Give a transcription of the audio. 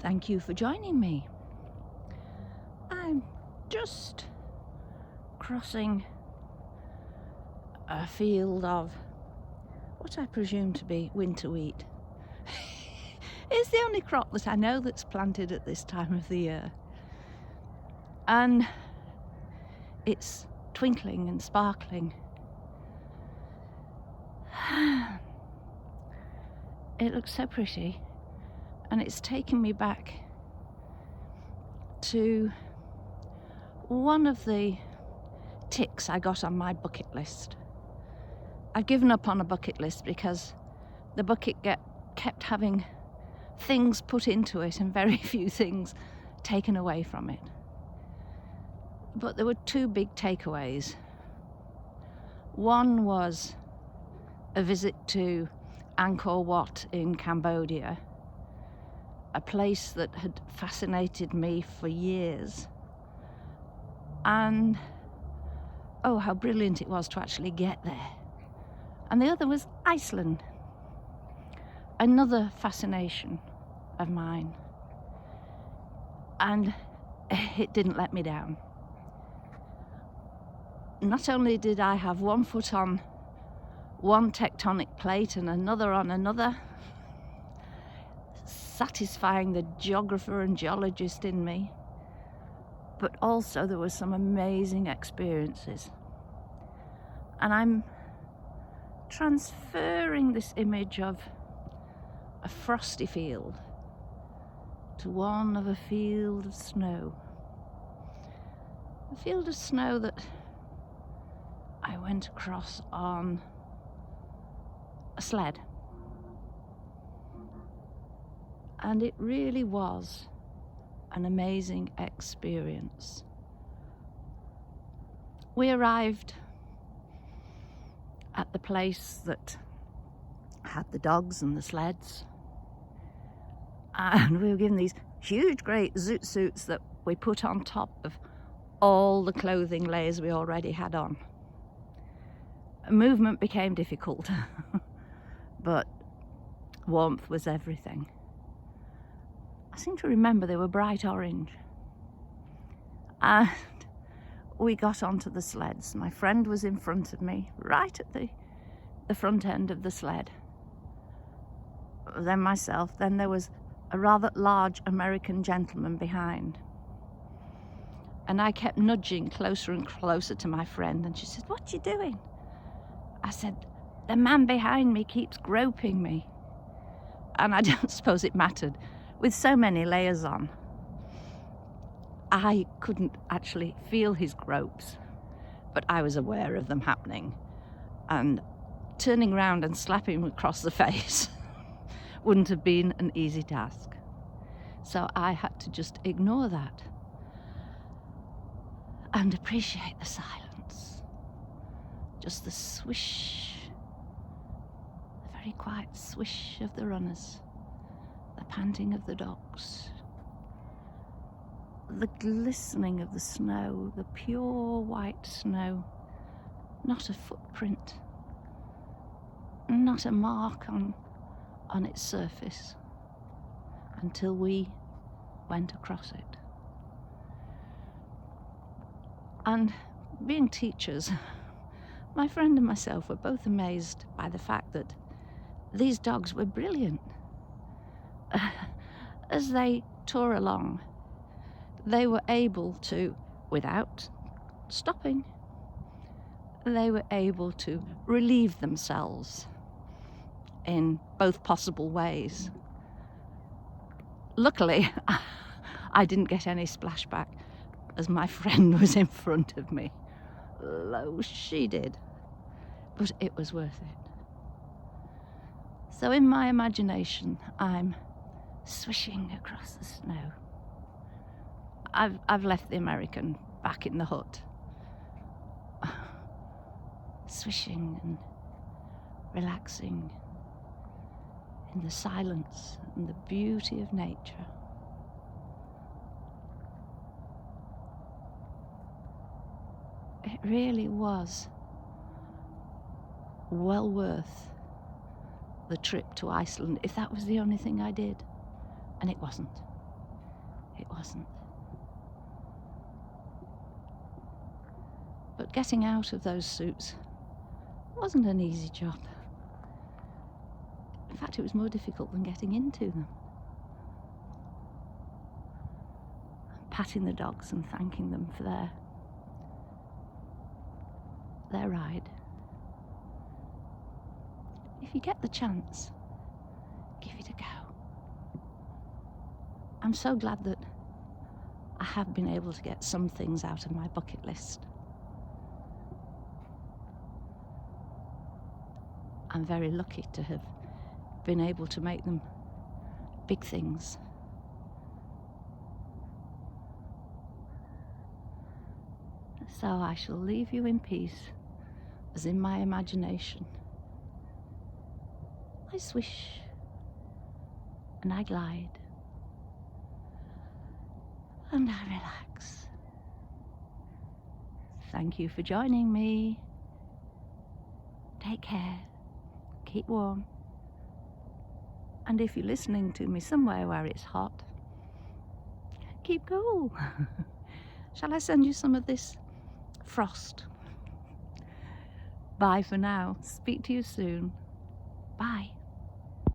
Thank you for joining me. I'm just crossing a field of what I presume to be winter wheat. It's the only crop that I know that's planted at this time of the year. And it's twinkling and sparkling. It looks so pretty, and it's taken me back to one of the ticks I got on my bucket list. I've given up on a bucket list because the bucket kept having things put into it and very few things taken away from it. But there were two big takeaways. One was a visit to Angkor Wat in Cambodia, a place that had fascinated me for years. And oh, how brilliant it was to actually get there. And the other was Iceland, another fascination of mine. And it didn't let me down. Not only did I have one foot on one tectonic plate and another on another, satisfying the geographer and geologist in me, but also there were some amazing experiences. And I'm transferring this image of a frosty field to one of a field of snow. A field of snow that I went across on a sled. And it really was an amazing experience. We arrived at the place that had the dogs and the sleds, and we were given these huge great zoot suits that we put on top of all the clothing layers we already had on. Movement became difficult, but warmth was everything. I seem to remember they were bright orange. And we got onto the sleds. My friend was in front of me, right at the front end of the sled. Then myself, then there was a rather large American gentleman behind. And I kept nudging closer and closer to my friend, and she said, "What are you doing?" I said, "The man behind me keeps groping me." And I don't suppose it mattered. With so many layers on, I couldn't actually feel his gropes, but I was aware of them happening. And turning round and slapping him across the face wouldn't have been an easy task. So I had to just ignore that and appreciate the silence. Just the swish, the very quiet swish of the runners, the panting of the dogs, the glistening of the snow, the pure white snow, not a footprint, not a mark on its surface until we went across it. And being teachers, my friend and myself were both amazed by the fact that these dogs were brilliant. As they tore along, they were able to, without stopping, they were able to relieve themselves in both possible ways. Luckily, I didn't get any splashback as my friend was in front of me. Lo, she did. But it was worth it. So in my imagination, I'm swishing across the snow. I've left the American back in the hut, swishing and relaxing in the silence and the beauty of nature. It really was well worth the trip to Iceland if that was the only thing I did, and it wasn't. It wasn't. But getting out of those suits wasn't an easy job. In fact, it was more difficult than getting into them. Patting the dogs and thanking them for their ride. If you get the chance, give it a go. I'm so glad that I have been able to get some things out of my bucket list. I'm very lucky to have been able to make them big things. So I shall leave you in peace, as in my imagination I swish and I glide and I relax. Thank you for joining me. Take care, keep warm, and if you're listening to me somewhere where it's hot, keep cool. Shall I send you some of this frost? Bye for now. Speak to you soon. Bye.